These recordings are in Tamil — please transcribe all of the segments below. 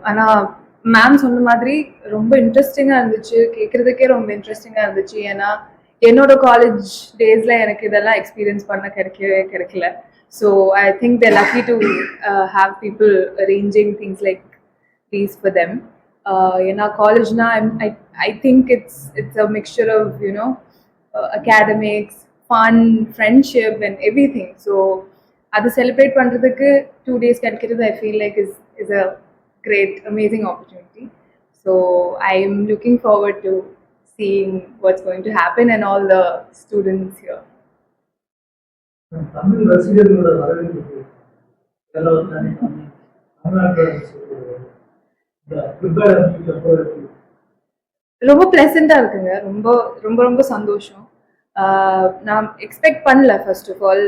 ஆனால் மேம் சொன்ன மாதிரி ரொம்ப இன்ட்ரெஸ்டிங்காக இருந்துச்சு, கேட்குறதுக்கே ரொம்ப இன்ட்ரெஸ்டிங்காக இருந்துச்சு. ஏன்னா என்னோட காலேஜ் டேஸில் எனக்கு இதெல்லாம் எக்ஸ்பீரியன்ஸ் பண்ண கிடைக்கல. So I think they're lucky to have people arranging things like these for them. ஏன்னா காலேஜ்னா I think it's a mixture of academics, fun, friendship and everything. So அதை செலிப்ரேட் பண்ணுறதுக்கு 2 days கிடைக்கிறது I feel like is a great, amazing opportunity. So I am looking forward to seeing what's going to happen and all the students here. Tamil ரசிகர்களோட வரவேற்பு ரொம்ப பிளசண்டா இருக்குங்க. ரொம்ப ரொம்ப ரொம்ப சந்தோஷம். நான் எக்ஸ்பெக்ட் பண்ணல. ஃபர்ஸ்ட் ஆஃப் ஆல்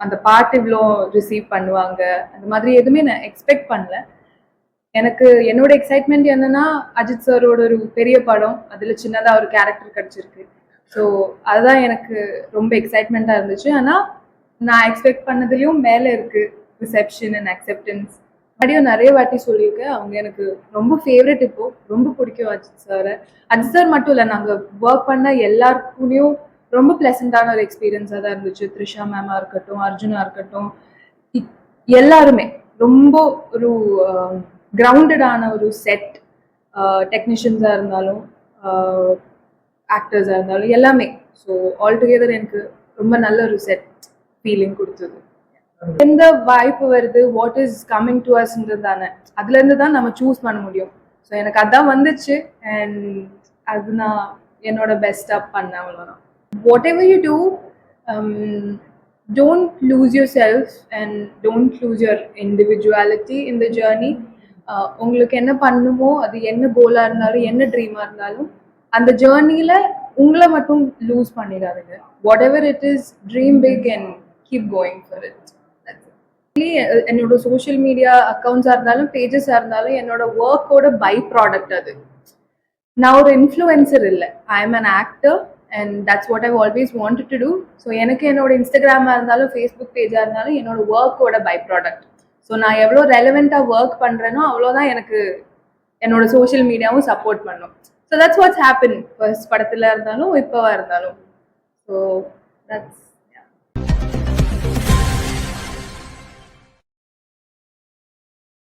அந்த பாட்டு இவ்வளோ ரிசீவ் பண்ணுவாங்க அந்த மாதிரி எதுவுமே நான் எக்ஸ்பெக்ட் பண்ணல. எனக்கு என்னோட எக்ஸைட்மெண்ட் என்னன்னா, அஜித் சாரோட ஒரு பெரிய படம், அதில் சின்னதாக ஒரு கேரக்டர் கிடச்சிருக்கு. ஸோ அதுதான் எனக்கு ரொம்ப எக்ஸைட்மெண்ட்டாக இருந்துச்சு. ஆனால் நான் எக்ஸ்பெக்ட் பண்ணதுலேயும் மேலே இருக்குது ரிசெப்ஷன் அண்ட் அக்செப்டன்ஸ். முன்னாடியும் நிறைய வாட்டி சொல்லியிருக்கேன், அவங்க எனக்கு ரொம்ப ஃபேவரட். இப்போ ரொம்ப பிடிக்கும் அஜித் சாரை. அஜித் சார் மட்டும் இல்லை, நாங்கள் ஒர்க் பண்ண எல்லாருக்குள்ளேயும் ரொம்ப பிளசண்டான ஒரு எக்ஸ்பீரியன்ஸாக தான் இருந்துச்சு. த்ரிஷா மேமாக இருக்கட்டும், அர்ஜுனா இருக்கட்டும், எல்லாருமே ரொம்ப ஒரு கிரவுண்டடான ஒரு செட். டெக்னீஷியன்ஸாக இருந்தாலும் ஆக்டர்ஸாக இருந்தாலும் எல்லாமே. ஸோ ஆல் டுகெதர் எனக்கு ரொம்ப நல்ல ஒரு செட் ஃபீலிங் கொடுத்தது. எந்த வாய்ப்பு வருது, வாட் இஸ் கம்மிங் டு அஸ்ன்றது தானே, அதுலேருந்து தான் நம்ம சூஸ் பண்ண முடியும். ஸோ எனக்கு அதான் வந்துச்சு அண்ட் அது நான் என்னோட பெஸ்ட்டாக பண்ணேன், அவ்வளோதான். Whatever you do, don't lose yourself and don't lose your individuality in the journey. உங்களுக்கு என்ன பண்ணுமோ, அது என்ன கோலாக இருந்தாலும் என்ன ட்ரீமாக இருந்தாலும் அந்த ஜேர்னியில் உங்களை மட்டும் லூஸ் பண்ணிடாதுங்க. Whatever it is, dream big and keep going for it. என்னோட சோஷியல் மீடியா அக்கௌண்ட்ஸாக இருந்தாலும் பேஜஸாக இருந்தாலும் என்னோட ஒர்க்கோட பை ப்ராடக்ட் அது. நான் ஒரு இன்ஃப்ளூயன்சர் இல்லை, I am an actor and that's what I've always wanted to do. So எனக்கு என்னோட இன்ஸ்டாகிராமாக இருந்தாலும் ஃபேஸ்புக் பேஜாக இருந்தாலும் என்னோட ஒர்க்கோட பை ப்ராடக்ட். ஸோ நான் எவ்வளோ ரெலவெண்ட்டாக ஒர்க் பண்ணுறேனோ அவ்வளோதான் எனக்கு என்னோட சோஷியல் மீடியாவும் சப்போர்ட் பண்ணும். So that's watts happen first படத்தில் இருந்தாலும் இப்போவா இருந்தாலும். So that's